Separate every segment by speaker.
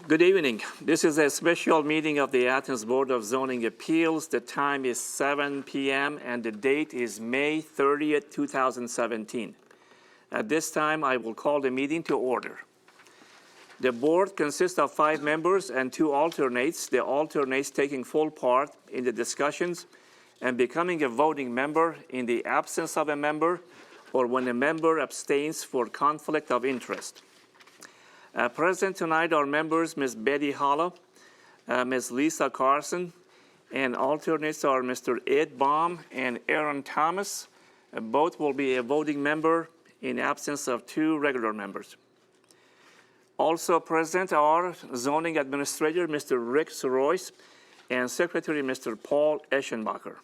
Speaker 1: Good evening. This is a special meeting of the Athens Board of Zoning Appeals. The time is 7 p.m. and the date is May 30th, 2017. At this time, I will call the meeting to order. The board consists of 5 members and 2 alternates, the alternates taking full part in the discussions and becoming a voting member in the absence of a member or when a member abstains for conflict of interest. Present tonight are members Ms. Betty Hollow, Ms. Lisa Carson, and alternates are Mr. Ed Baum and Aaron Thomas. Both will be a voting member in absence of 2 regular members. Also present are Zoning Administrator Mr. Rick Sorois and Secretary Mr. Paul Eschenbacher.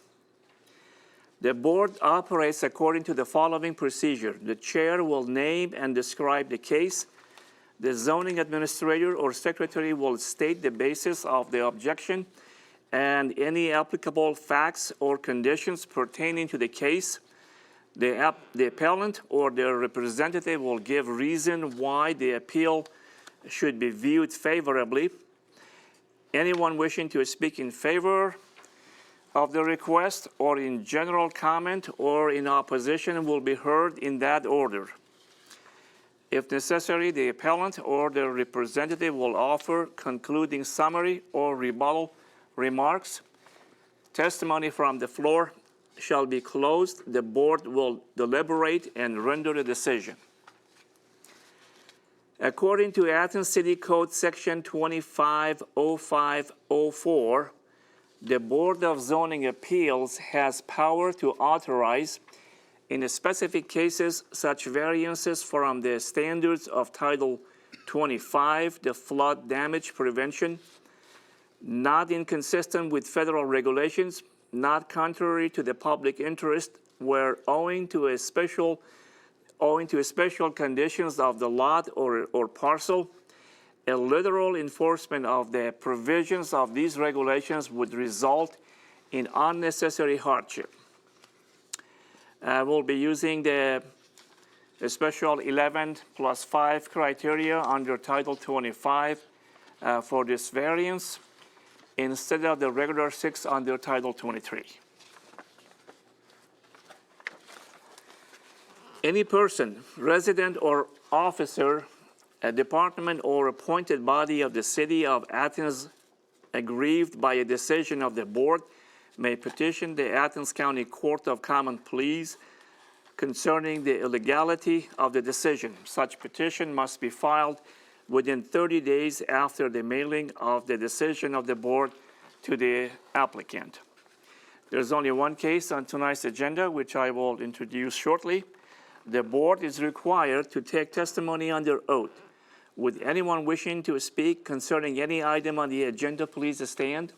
Speaker 1: The board operates according to the following procedure. The chair will name and describe the case. The zoning administrator or secretary will state the basis of the objection and any applicable facts or conditions pertaining to the case. The appellant or their representative will give reason why the appeal should be viewed favorably. Anyone wishing to speak in favor of the request or in general comment or in opposition will be heard in that order. If necessary, the appellant or their representative will offer concluding summary or rebuttal remarks. Testimony from the floor shall be closed. The board will deliberate and render a decision. According to Athens City Code Section 250504, the Board of Zoning Appeals has power to authorize in specific cases such variances from the standards of Title 25, the flood damage prevention, not inconsistent with federal regulations, not contrary to the public interest, where owing to special conditions of the lot or parcel, a literal enforcement of the provisions of these regulations would result in unnecessary hardship. We'll be using the special 11+5 criteria under Title 25 for this variance instead of the regular 6 under Title 23. Any person, resident or officer, a department or appointed body of the City of Athens aggrieved by a decision of the board may petition the Athens County Court of Common Pleas concerning the illegality of the decision. Such petition must be filed within 30 days after the mailing of the decision of the board to the applicant. There's only one case on tonight's agenda, which I will introduce shortly. The board is required to take testimony under oath. Would anyone wishing to speak concerning any item on the agenda please stand?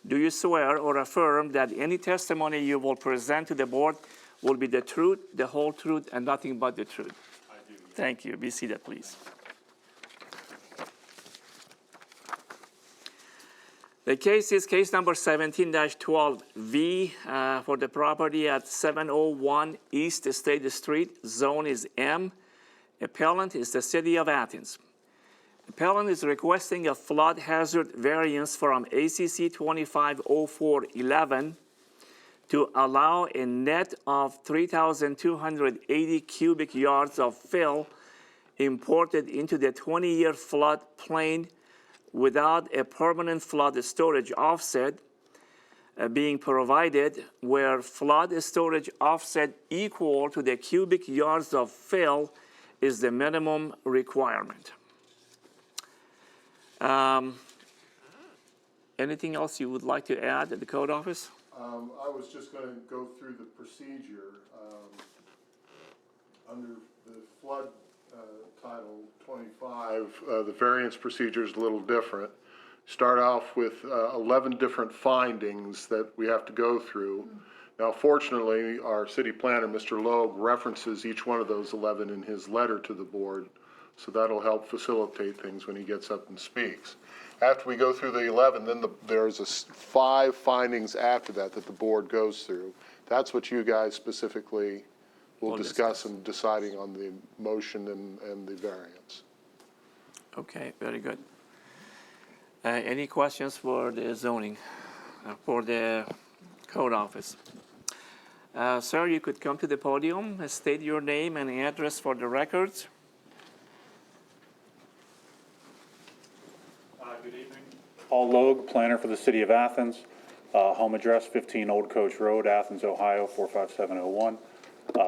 Speaker 1: Do you swear or affirm that any testimony you will present to the board will be the truth, the whole truth, and nothing but the truth?
Speaker 2: I do.
Speaker 1: Thank you. Be seated, please. The case is case number 17-12V for the property at 701 East State Street. Zone is M. Appellant is the City of Athens. Appellant is requesting a flood hazard variance from ACC 250411 to allow a net of 3,280 cubic yards of fill imported into the 20-year flood plain without a permanent flood storage offset being provided, where flood storage offset equal to the cubic yards of fill is the minimum requirement. Anything else you would like to add at the code office?
Speaker 2: I was just going to go through the procedure. Under the flood Title 25, the variance procedure is a little different. Start off with 11 different findings that we have to go through. Now, fortunately, our city planner, Mr. Loeb, references each one of those 11 in his letter to the board, so that'll help facilitate things when he gets up and speaks. After we go through the 11, then there's 5 findings after that that the board goes through. That's what you guys specifically will discuss in deciding on the motion and the variance.
Speaker 1: Okay, very good. Any questions for the zoning, for the code office? Sir, you could come to the podium and state your name and address for the records.
Speaker 3: Good evening. Paul Logue, planner for the City of Athens. Home address 15 Old Coach Road, Athens, Ohio 45701.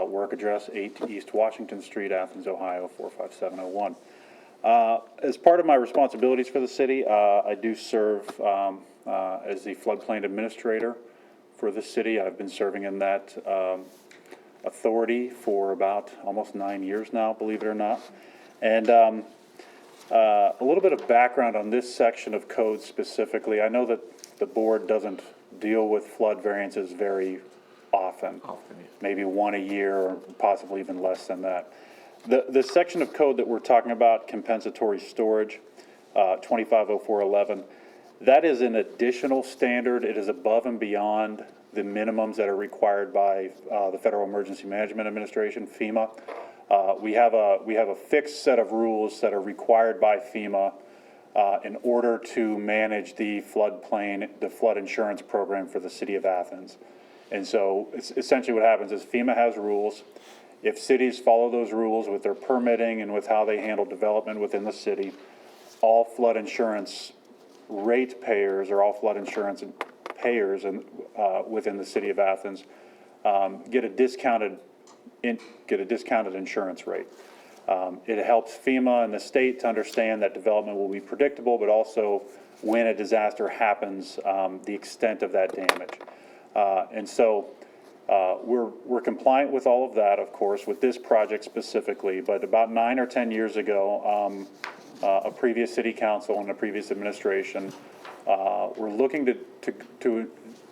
Speaker 3: Work address 8 East Washington Street, Athens, Ohio 45701. As part of my responsibilities for the city, I do serve as the floodplain administrator for the city. I've been serving in that authority for about almost 9 years now, believe it or not. And a little bit of background on this section of code specifically. I know that the board doesn't deal with flood variances very often, maybe one a year or possibly even less than that. The section of code that we're talking about, compensatory storage, 250411, that is an additional standard. It is above and beyond the minimums that are required by the Federal Emergency Management Administration, FEMA. We have a fixed set of rules that are required by FEMA in order to manage the floodplain, the flood insurance program for the City of Athens. And so it's essentially what happens is FEMA has rules. If cities follow those rules with their permitting and with how they handle development within the city, all flood insurance ratepayers or all flood insurance payers within the City of Athens get a discounted insurance rate. It helps FEMA and the state to understand that development will be predictable, but also when a disaster happens, the extent of that damage. And so we're compliant with all of that, of course, with this project specifically. But about 9 or 10 years ago, a previous city council and a previous administration were looking to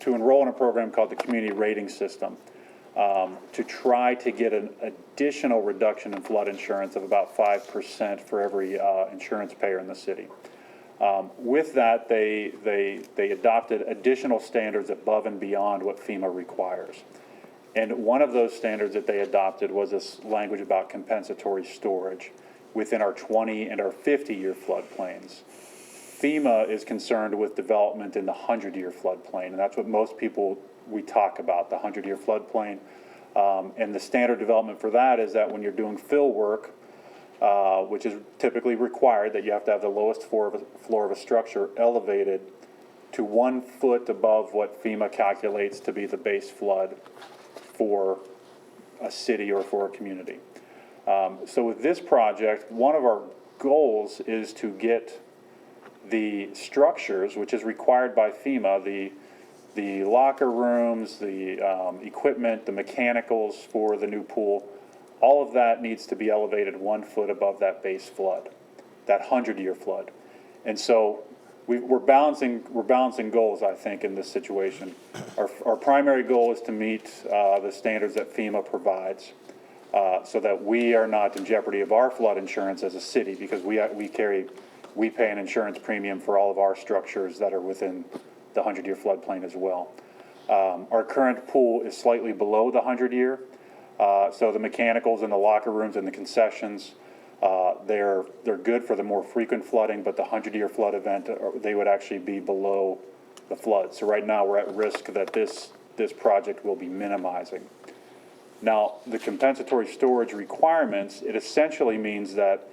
Speaker 3: enroll in a program called the Community Rating System to try to get an additional reduction in flood insurance of about 5% for every insurance payer in the city. With that, they adopted additional standards above and beyond what FEMA requires. And one of those standards that they adopted was this language about compensatory storage within our 20 and our 50-year floodplains. FEMA is concerned with development in the 100-year floodplain, and that's what most people we talk about, the 100-year floodplain. And the standard development for that is that when you're doing fill work, which is typically required, that you have to have the lowest floor of a structure elevated to 1 foot above what FEMA calculates to be the base flood for a city or for a community. So with this project, one of our goals is to get the structures, which is required by FEMA, the locker rooms, the equipment, the mechanicals for the new pool, all of that needs to be elevated 1 foot above that base flood, that 100-year flood. And so we're balancing goals, I think, in this situation. Our primary goal is to meet the standards that FEMA provides, so that we are not in jeopardy of our flood insurance as a city, because we pay an insurance premium for all of our structures that are within the 100-year floodplain as well. Our current pool is slightly below the 100-year, so the mechanicals in the locker rooms and the concessions, they're good for the more frequent flooding, but the 100-year flood event, they would actually be below the flood. So right now we're at risk that this project will be minimizing. Now, the compensatory storage requirements, it essentially means that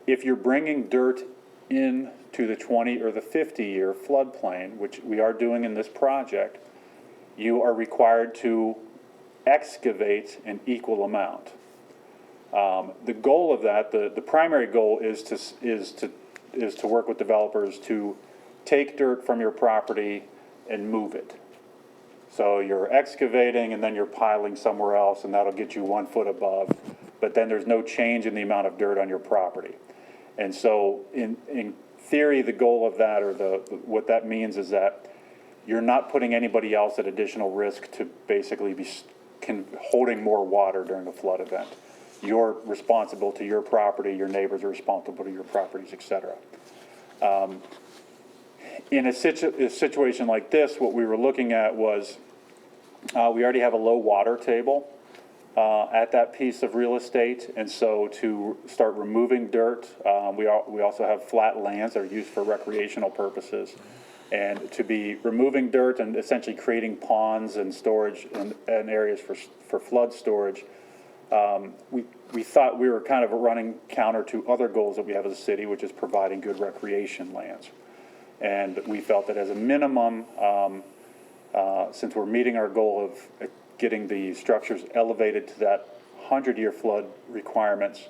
Speaker 3: if you're bringing dirt into the 20 or the 50-year floodplain, which we are doing in this project, you are required to excavate an equal amount. The goal of that, the primary goal is to work with developers to take dirt from your property and move it. So you're excavating and then you're piling somewhere else, and that'll get you 1 foot above but then there's no change in the amount of dirt on your property. And so in theory, the goal of that, or what that means is that you're not putting anybody else at additional risk to basically be holding more water during a flood event. You're responsible to your property, your neighbors are responsible to your properties, et cetera. In a situation like this, what we were looking at was, we already have a low water table at that piece of real estate, and so to start removing dirt, we also have flat lands that are used for recreational purposes, and to be removing dirt and essentially creating ponds and storage and areas for flood storage, we thought we were kind of running counter to other goals that we have as a city, which is providing good recreation lands. And we felt that as a minimum, since we're meeting our goal of getting the structures elevated to that 100-year flood requirements,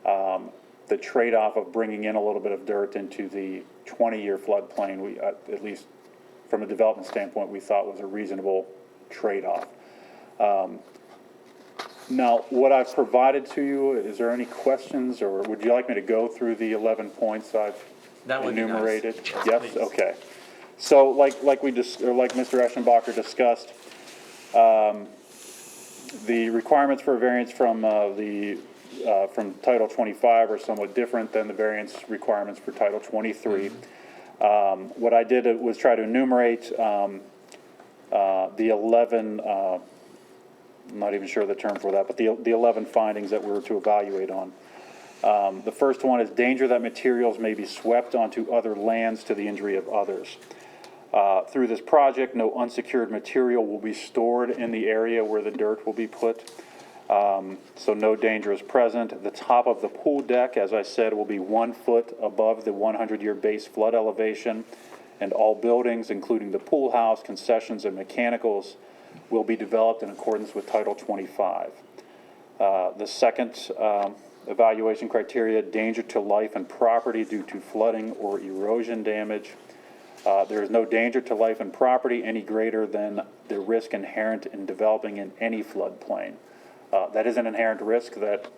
Speaker 3: the trade-off of bringing in a little bit of dirt into the 20-year floodplain, we, at least from a development standpoint, we thought was a reasonable trade-off. Now, what I've provided to you, is there any questions, or would you like me to go through the 11 points I've enumerated?
Speaker 1: Be nice.
Speaker 3: Yes,
Speaker 1: please.
Speaker 3: okay. So like Mr. Eschenbacher discussed, the requirements for a variance from from Title 25 are somewhat different than the variance requirements for Title 23. What I did was try to enumerate the 11, I'm not even sure the term for that, but the 11 findings that we were to evaluate on. The first one is danger that materials may be swept onto other lands to the injury of others. Through this project, no unsecured material will be stored in the area where the dirt will be put, so no danger is present. The top of the pool deck, as I said, will be 1 foot above the 100-year base flood elevation, and all buildings, including the pool house, concessions, and mechanicals, will be developed in accordance with Title 25. The second evaluation criteria, danger to life and property due to flooding or erosion damage. There is no danger to life and property any greater than the risk inherent in developing in any floodplain. That is an inherent risk that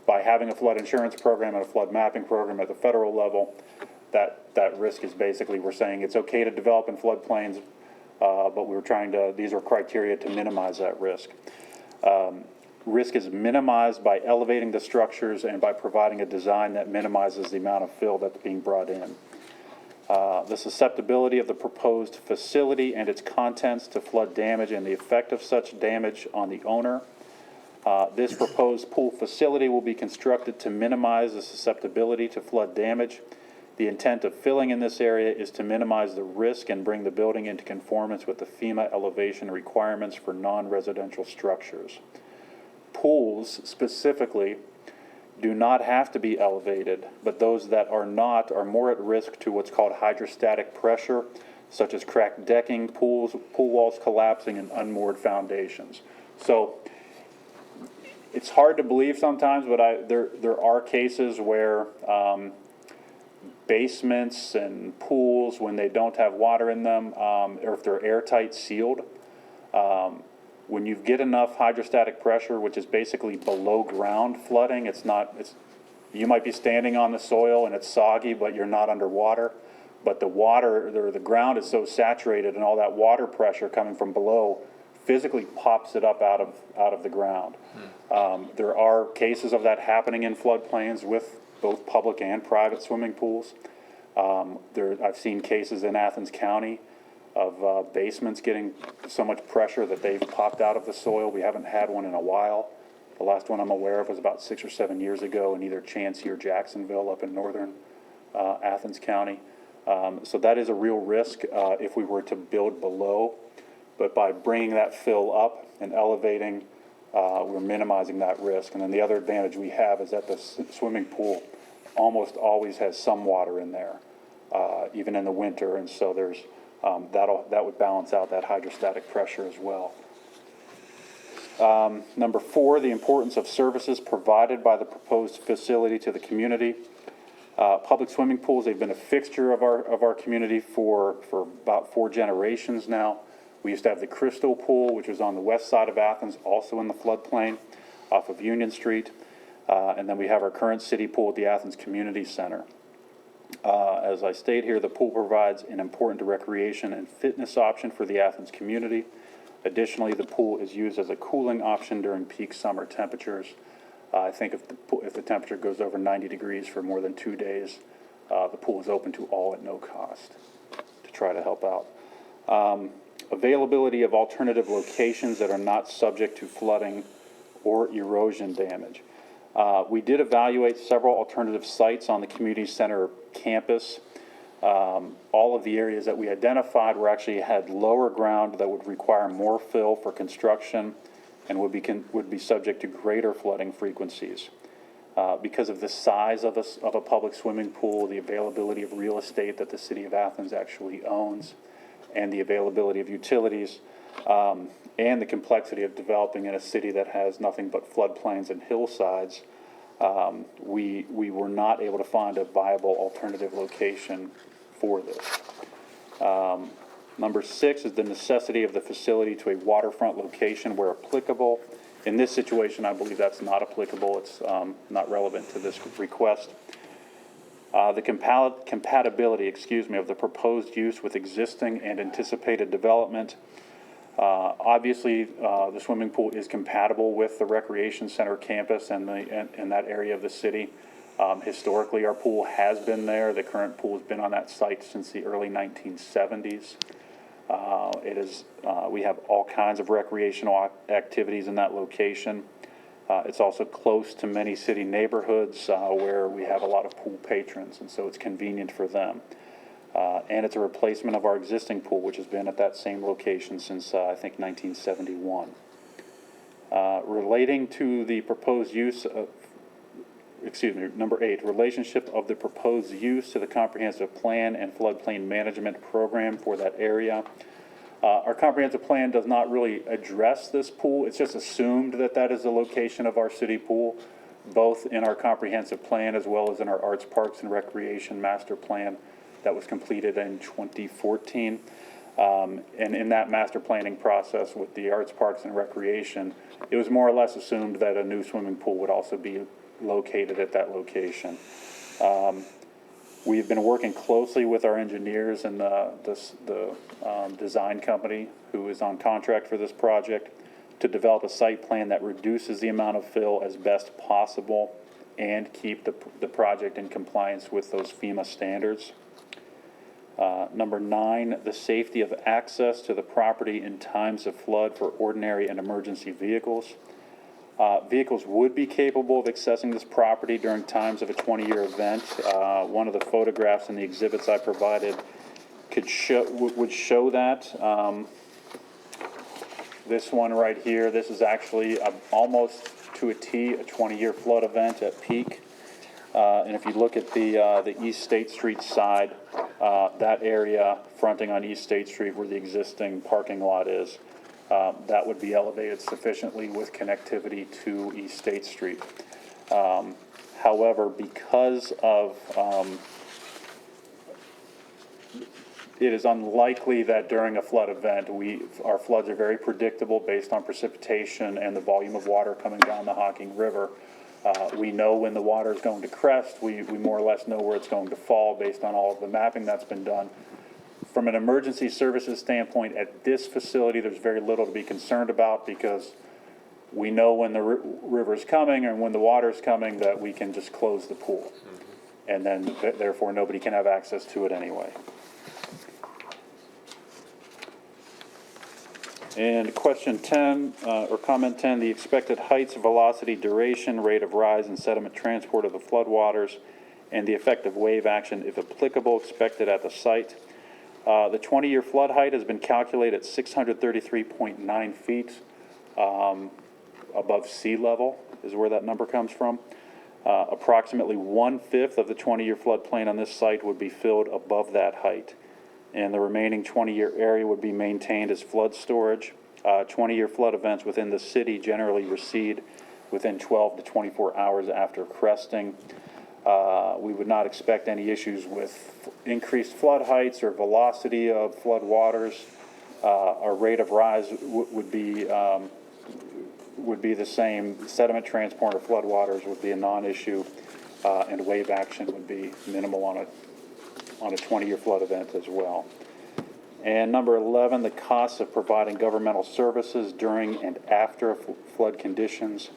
Speaker 3: by having a flood insurance program and a flood mapping program at the federal level, that risk is basically, we're saying it's okay to develop in floodplains, but these are criteria to minimize that risk. Risk is minimized by elevating the structures and by providing a design that minimizes the amount of fill that's being brought in. The susceptibility of the proposed facility and its contents to flood damage and the effect of such damage on the owner. This proposed pool facility will be constructed to minimize the susceptibility to flood damage. The intent of filling in this area is to minimize the risk and bring the building into conformance with the FEMA elevation requirements for non-residential structures. Pools specifically do not have to be elevated, but those that are not are more at risk to what's called hydrostatic pressure, such as cracked decking, pool walls collapsing, and unmoored foundations. So it's hard to believe sometimes, but there are cases where basements and pools, when they don't have water in them, or if they're airtight sealed, when you get enough hydrostatic pressure, which is basically below ground flooding, you might be standing on the soil and it's soggy, but you're not underwater. But the ground is so saturated, and all that water pressure coming from below physically pops it up out of the ground. There are cases of that happening in floodplains with both public and private swimming pools. I've seen cases in Athens County of basements getting so much pressure that they've popped out of the soil. We haven't had one in a while. The last one I'm aware of was about 6 or 7 years ago in either Chancey or Jacksonville up in northern Athens County. So that is a real risk if we were to build below. But by bringing that fill up and elevating, we're minimizing that risk. And then the other advantage we have is that the swimming pool almost always has some water in there, even in the winter. And so there's that would balance out that hydrostatic pressure as well. Number 4, the importance of services provided by the proposed facility to the community. Public swimming pools, they've been a fixture of our community for about 4 generations now. We used to have the Crystal Pool, which was on the west side of Athens, also in the floodplain off of Union Street. And then we have our current city pool at the Athens Community Center. As I state here, the pool provides an important recreation and fitness option for the Athens community. Additionally, the pool is used as a cooling option during peak summer temperatures. I think if the temperature goes over 90 degrees for more than 2 days, the pool is open to all at no cost to try to help out. Availability of alternative locations that are not subject to flooding or erosion damage. We did evaluate several alternative sites on the community center campus. All of the areas that we identified were actually had lower ground that would require more fill for construction and would be subject to greater flooding frequencies. Because of the size of a public swimming pool, the availability of real estate that the city of Athens actually owns, and the availability of utilities, and the complexity of developing in a city that has nothing but floodplains and hillsides, we were not able to find a viable alternative location for this. Number 6 is the necessity of the facility to a waterfront location where applicable. In this situation, I believe that's not applicable. It's not relevant to this request. The compatibility, of the proposed use with existing and anticipated development. Obviously, the swimming pool is compatible with the recreation center campus and that area of the city. Historically, our pool has been there. The current pool has been on that site since the early 1970s. We have all kinds of recreational activities in that location. It's also close to many city neighborhoods where we have a lot of pool patrons, and so it's convenient for them. And it's a replacement of our existing pool, which has been at that same location since, I think, 1971. Relating to the proposed use of, number 8, relationship of the proposed use to the comprehensive plan and floodplain management program for that area. Our comprehensive plan does not really address this pool. It's just assumed that that is the location of our city pool, both in our comprehensive plan as well as in our Arts, Parks, and Recreation Master Plan that was completed in 2014. And in that master planning process with the Arts, Parks, and Recreation, it was more or less assumed that a new swimming pool would also be located at that location. We've been working closely with our engineers and the design company who is on contract for this project to develop a site plan that reduces the amount of fill as best possible and keep the project in compliance with those FEMA standards. Number 9, the safety of access to the property in times of flood for ordinary and emergency vehicles. Vehicles would be capable of accessing this property during times of a 20-year event. One of the photographs in the exhibits I provided would show that. This one right here, this is actually almost to a T, a 20-year flood event at peak. And if you look at the East State Street side, that area fronting on East State Street where the existing parking lot is, that would be elevated sufficiently with connectivity to East State Street. However, because of it is unlikely that during a flood event, our floods are very predictable based on precipitation and the volume of water coming down the Hocking River. We know when the water is going to crest. We more or less know where it's going to fall based on all of the mapping that's been done. From an emergency services standpoint, at this facility, there's very little to be concerned about because we know when the river is coming and when the water is coming that we can just close the pool. And then, therefore, nobody can have access to it anyway. And question 10, or comment 10, the expected heights, velocity, duration, rate of rise, and sediment transport of the floodwaters, and the effective wave action, if applicable, expected at the site. The 20-year flood height has been calculated at 633.9 feet above sea level, is where that number comes from. Approximately 1/5 of the 20-year floodplain on this site would be filled above that height, and the remaining 20-year area would be maintained as flood storage. 20-year flood events within the city generally recede within 12 to 24 hours after cresting. We would not expect any issues with increased flood heights or velocity of flood waters. Our rate of rise would would be the same. Sediment transport or floodwaters would be a non-issue, and wave action would be minimal on a 20-year flood event as well. And number 11, the costs of providing governmental services during and after flood conditions,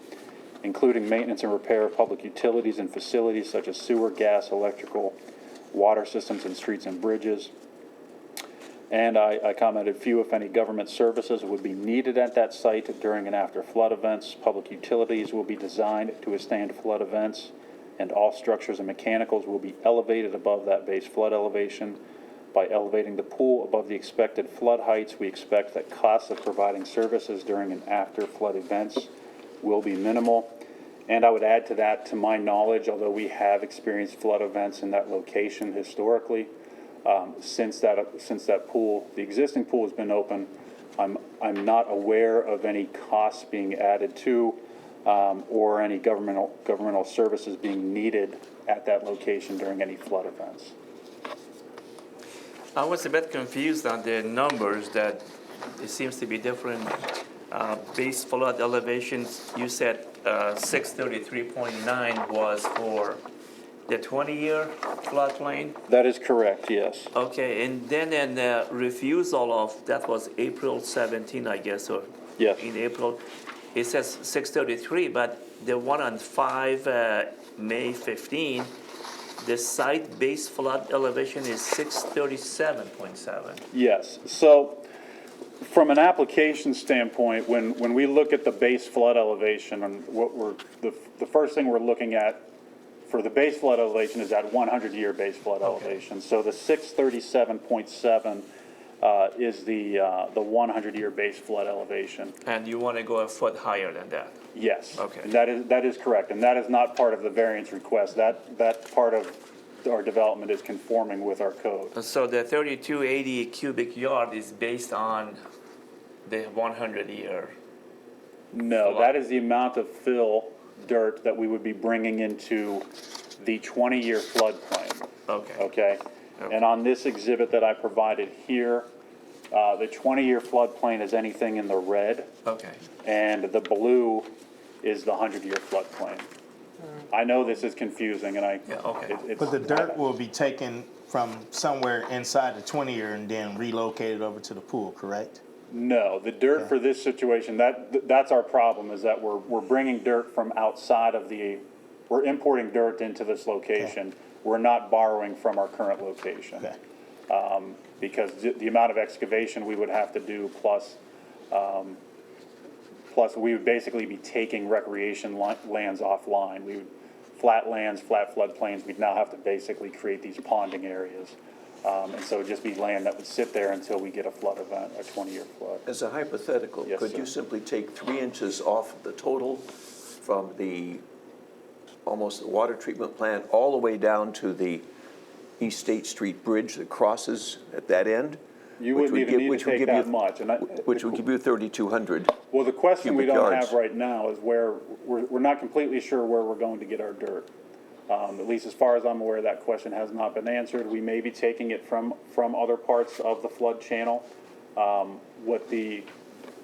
Speaker 3: including maintenance and repair of public utilities and facilities such as sewer, gas, electrical, water systems, and streets and bridges. And I commented few, if any, government services would be needed at that site during and after flood events. Public utilities will be designed to withstand flood events, and all structures and mechanicals will be elevated above that base flood elevation. By elevating the pool above the expected flood heights, we expect that costs of providing services during and after flood events will be minimal. And I would add to that, to my knowledge, although we have experienced flood events in that location historically, since that pool, the existing pool has been open, I'm not aware of any costs being added to, or any governmental services being needed at that location during any flood events.
Speaker 1: I was a bit confused on the numbers that it seems to be different. Base flood elevations, you said 633.9 was for the 20-year floodplain?
Speaker 3: That is correct, yes.
Speaker 1: Okay, and then in the refusal of, that was April 17, I guess, or
Speaker 3: Yes.
Speaker 1: in April, it says 633, but the one on 5 May 15, the site base flood elevation is 637.7.
Speaker 3: Yes, so from an application standpoint, when we look at the base flood elevation, and the first thing we're looking at for the base flood elevation is that 100-year base flood elevation. So the 637.7 is the 100-year base flood elevation.
Speaker 1: And you want to go a foot higher than that?
Speaker 3: Yes.
Speaker 1: Okay.
Speaker 3: And that is correct, and that is not part of the variance request. That part of our development is conforming with our code.
Speaker 1: So the 3280 cubic yard is based on the 100-year?
Speaker 3: No, that is the amount of fill, dirt, that we would be bringing into the 20-year floodplain.
Speaker 1: Okay.
Speaker 3: Okay? And on this exhibit that I provided here, the 20-year floodplain is anything in the red,
Speaker 1: Okay.
Speaker 3: and the blue is the 100-year floodplain. I know this is confusing, and
Speaker 1: Yeah, okay.
Speaker 4: But the dirt will be taken from somewhere inside the 20-year and then relocated over to the pool, correct?
Speaker 3: No, the dirt for this situation, that's our problem, is that we're bringing dirt from outside of we're importing dirt into this location.
Speaker 4: Okay.
Speaker 3: We're not borrowing from our current location.
Speaker 4: Okay.
Speaker 3: Because the amount of excavation we would have to do, plus we would basically be taking recreation lands offline. Flat lands, flat floodplains, we'd now have to basically create these ponding areas. And so it'd just be land that would sit there until we get a flood event, a 20-year flood.
Speaker 5: As a hypothetical,
Speaker 3: Yes,
Speaker 5: could
Speaker 3: sir.
Speaker 5: you simply take 3 inches off the total from almost the water treatment plant all the way down to the East State Street Bridge that crosses at that end?
Speaker 3: You
Speaker 5: Which
Speaker 3: wouldn't
Speaker 5: would
Speaker 3: even
Speaker 5: give-
Speaker 3: need
Speaker 5: which
Speaker 3: to
Speaker 5: would
Speaker 3: take
Speaker 5: give you-
Speaker 3: that much. And
Speaker 5: Which would give you 3,200.
Speaker 3: well, the question we
Speaker 5: cubic
Speaker 3: don't
Speaker 5: yards.
Speaker 3: have right now is where, we're not completely sure where we're going to get our dirt. At least as far as I'm aware, that question has not been answered. We may be taking it from other parts of the flood channel. What the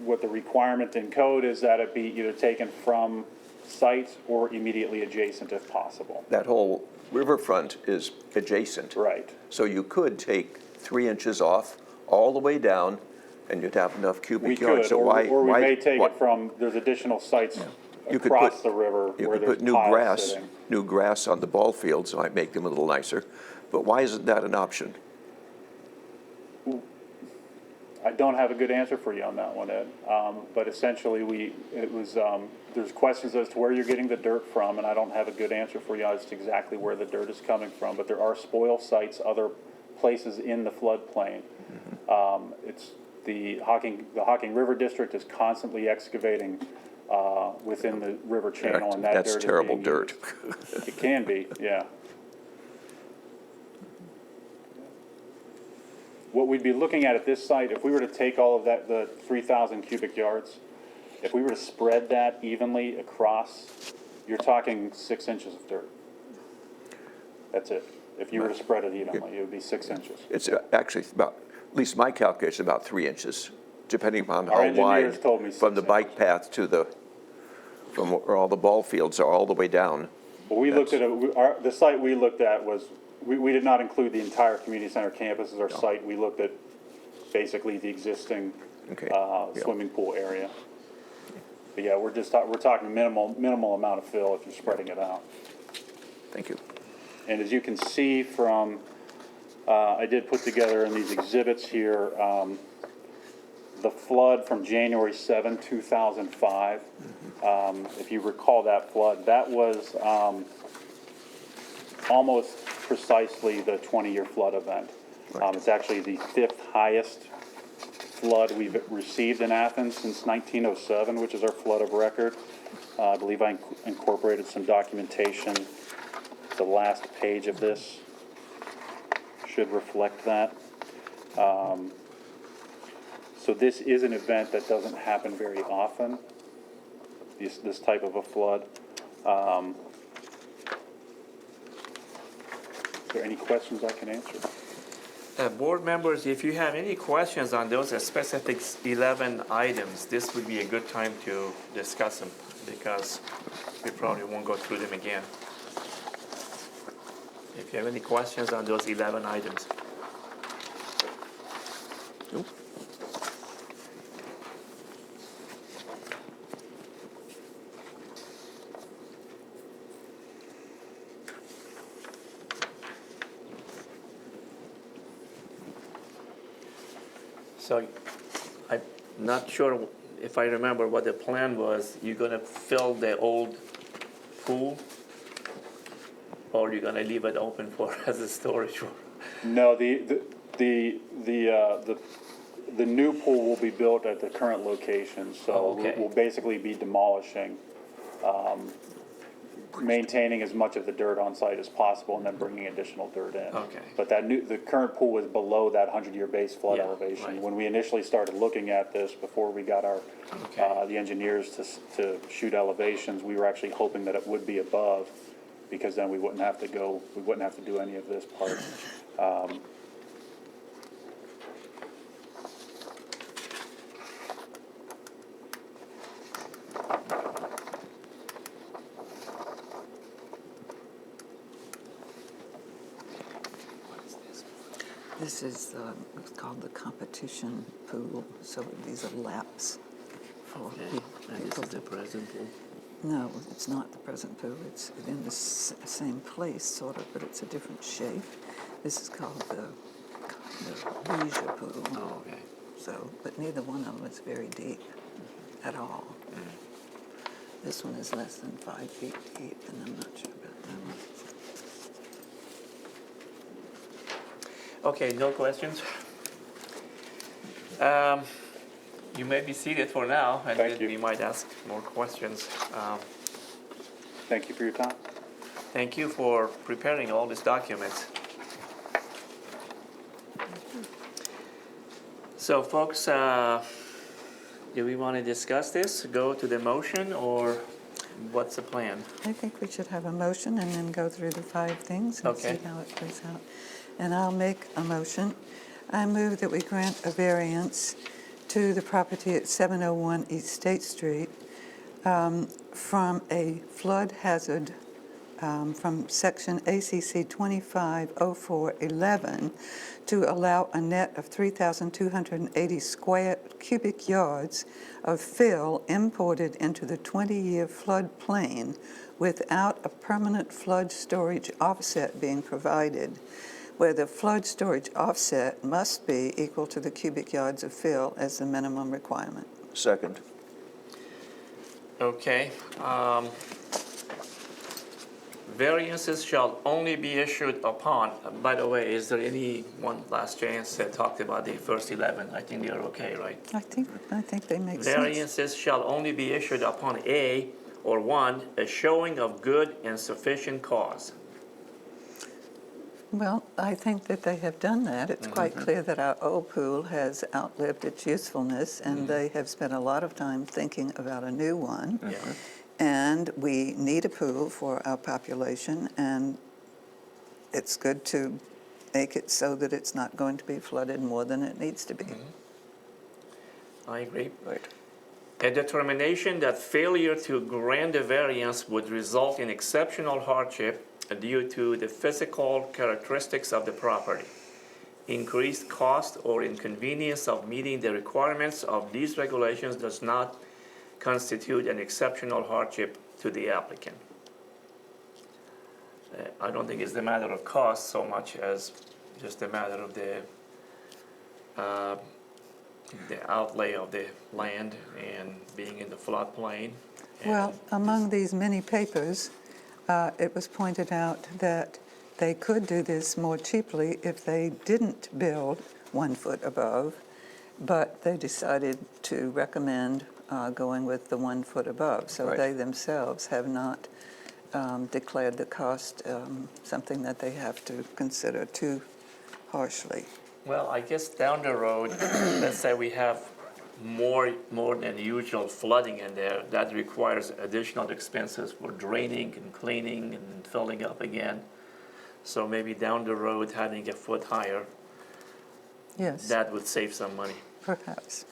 Speaker 3: requirement in code is that it be either taken from sites or immediately adjacent if possible.
Speaker 5: That whole riverfront is adjacent.
Speaker 3: Right.
Speaker 5: So you could take 3 inches off all the way down, and you'd have enough
Speaker 3: We
Speaker 5: cubic yards.
Speaker 3: could,
Speaker 5: So why?
Speaker 3: or we
Speaker 5: why-
Speaker 3: may take
Speaker 5: why-
Speaker 3: it from, there's additional sites
Speaker 5: You could
Speaker 3: across
Speaker 5: put-
Speaker 3: the river
Speaker 5: You
Speaker 3: where
Speaker 5: could
Speaker 3: there's
Speaker 5: put new
Speaker 3: piles
Speaker 5: grass,
Speaker 3: sitting.
Speaker 5: new grass on the ball fields, might make them a little nicer. But why isn't that an option?
Speaker 3: I don't have a good answer for you on that one, Ed. But essentially, there's questions as to where you're getting the dirt from, and I don't have a good answer for you as to exactly where the dirt is coming from. But there are spoil sites, other places in the floodplain. It's the Hocking River District is constantly excavating within the river channel, and that dirt is
Speaker 5: That's terrible
Speaker 3: being
Speaker 5: dirt.
Speaker 3: used. It can be, yeah. What we'd be looking at this site, if we were to take all of that, the 3,000 cubic yards, if we were to spread that evenly across, you're talking 6 inches of dirt. That's it. If you were to spread it evenly, it would be 6 inches.
Speaker 5: It's actually about, at least my calculation, about 3 inches, depending upon
Speaker 3: Our
Speaker 5: how
Speaker 3: engineers
Speaker 5: wide
Speaker 3: told me
Speaker 5: from the
Speaker 3: 6
Speaker 5: bike
Speaker 3: inches.
Speaker 5: path to the from where all the ball fields are all the way down.
Speaker 3: But we looked at, the site we looked at was, we did not include the entire community center campus as our site. We looked at basically the existing
Speaker 5: Okay, yeah.
Speaker 3: swimming pool area. But yeah, we're talking minimal amount of fill if you're spreading it out.
Speaker 5: Thank you.
Speaker 3: And as you can see from, I did put together in these exhibits here, the flood from January 7, 2005. If you recall that flood, that was almost precisely the 20-year flood event. It's actually the 5th highest flood we've received in Athens since 1907, which is our flood of record. I believe I incorporated some documentation. The last page of this should reflect that. So this is an event that doesn't happen very often, this type of a flood. Is there any questions I can answer?
Speaker 1: Board members, if you have any questions on those specific 11 items, this would be a good time to discuss them, because we probably won't go through them again. If you have any questions on those 11 items.
Speaker 5: Nope.
Speaker 1: So I'm not sure if I remember what the plan was. You're gonna fill the old pool, or you're gonna leave it open for as a storage room?
Speaker 3: No, the new pool will be built at the current location, so
Speaker 1: Oh, okay.
Speaker 3: we'll basically be demolishing, maintaining as much of the dirt on site as possible, and then bringing additional dirt in.
Speaker 1: Okay.
Speaker 3: But the current pool was below that 100-year base flood
Speaker 1: Yeah,
Speaker 3: elevation.
Speaker 1: right.
Speaker 3: When we initially started looking at this, before we got our,
Speaker 1: Okay.
Speaker 3: the engineers to shoot elevations, we were actually hoping that it would be above, because then we wouldn't have to do any of this part.
Speaker 6: This is it's called the competition pool, so these are laps for people.
Speaker 1: the present pool.
Speaker 6: No, it's not the present pool. It's in the same place, sort of, but it's a different shape. This is called the leisure pool.
Speaker 1: Oh, okay.
Speaker 6: So, but neither one of them is very deep at all. This one is less than 5 feet deep, and I'm not sure about that one.
Speaker 1: Okay, no questions? You may be seated for now, and
Speaker 3: Thank
Speaker 1: then
Speaker 3: you.
Speaker 1: we might ask more questions.
Speaker 3: Thank you for your time.
Speaker 1: Thank you for preparing all these documents. So folks, do we want to discuss this, go to the motion, or what's the plan?
Speaker 6: I think we should have a motion and then go through the 5 things and
Speaker 1: Okay.
Speaker 6: see how it plays out. And I'll make a motion. I move that we grant a variance to the property at 701 East State Street from a flood hazard from section ACC 250411 to allow a net of 3,280 square cubic yards of fill imported into the 20-year floodplain without a permanent flood storage offset being provided, where the flood storage offset must be equal to the cubic yards of fill as the minimum requirement.
Speaker 5: Second.
Speaker 1: Okay. Variances shall only be issued upon, by the way, is there any one last chance that talked about the first 11? I think they're okay, right?
Speaker 6: I think they make sense.
Speaker 1: Variances shall only be issued upon a showing of good and sufficient cause.
Speaker 6: Well, I think that they have done that. It's quite clear that our old pool has outlived its usefulness, and they have spent a lot of time thinking about a new one.
Speaker 1: Yeah.
Speaker 6: And we need a pool for our population, and it's good to make it so that it's not going to be flooded more than it needs to be.
Speaker 1: I agree.
Speaker 5: Right.
Speaker 1: A determination that failure to grant a variance would result in exceptional hardship due to the physical characteristics of the property, increased cost or inconvenience of meeting the requirements of these regulations does not constitute an exceptional hardship to the applicant. I don't think it's the matter of cost so much as just a matter of the outlay of the land and being in the floodplain.
Speaker 6: Well, among these many papers, it was pointed out that they could do this more cheaply if they didn't build 1 foot above, but they decided to recommend going with the 1 foot above. So
Speaker 5: Right.
Speaker 6: they themselves have not declared the cost something that they have to consider too harshly.
Speaker 1: Well, I guess down the road, let's say we have more than usual flooding in there, that requires additional expenses for draining and cleaning and filling up again. So maybe down the road, having a foot higher,
Speaker 6: Yes,
Speaker 1: that would save some money.
Speaker 6: perhaps.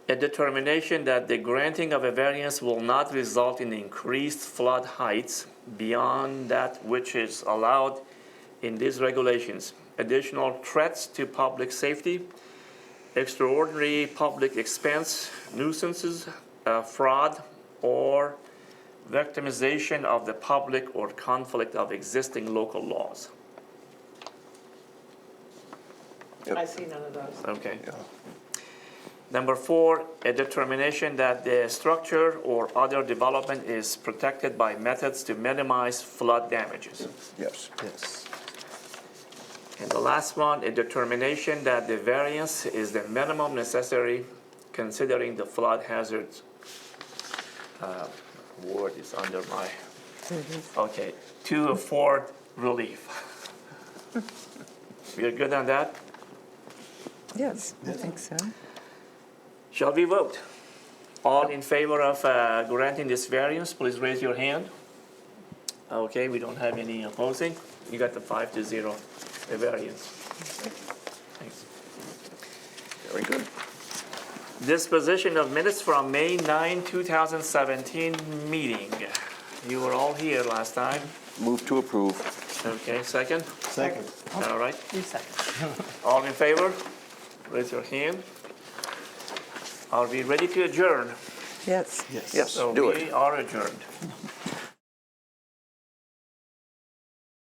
Speaker 1: A determination that the granting of a variance will not result in increased flood heights beyond that which is allowed in these regulations. Additional threats to public safety, extraordinary public expense, nuisances, fraud, or victimization of the public or conflict of existing local laws.
Speaker 7: I see none of those.
Speaker 1: Okay. Number 4, a determination that the structure or other development is protected by methods to minimize flood damages.
Speaker 5: Yes.
Speaker 4: Yes.
Speaker 1: And the last one, a determination that the variance is the minimum necessary considering the flood hazards. Word is under my, okay, to afford relief. We are good on that?
Speaker 6: Yes, I think so.
Speaker 1: Shall we vote? All in favor of granting this variance, please raise your hand. Okay, we don't have any opposing. You got the 5-0, the variance. Thanks.
Speaker 5: Very good.
Speaker 1: Disposition of minutes from May 9, 2017 meeting. You were all here last time.
Speaker 5: Move to approve.
Speaker 1: Okay, second?
Speaker 4: Second.
Speaker 1: All right.
Speaker 7: You second.
Speaker 1: All in favor? Raise your hand. Are we ready to adjourn?
Speaker 6: Yes.
Speaker 4: Yes.
Speaker 5: Yes,
Speaker 1: So
Speaker 5: do
Speaker 1: we
Speaker 5: it.
Speaker 1: are adjourned.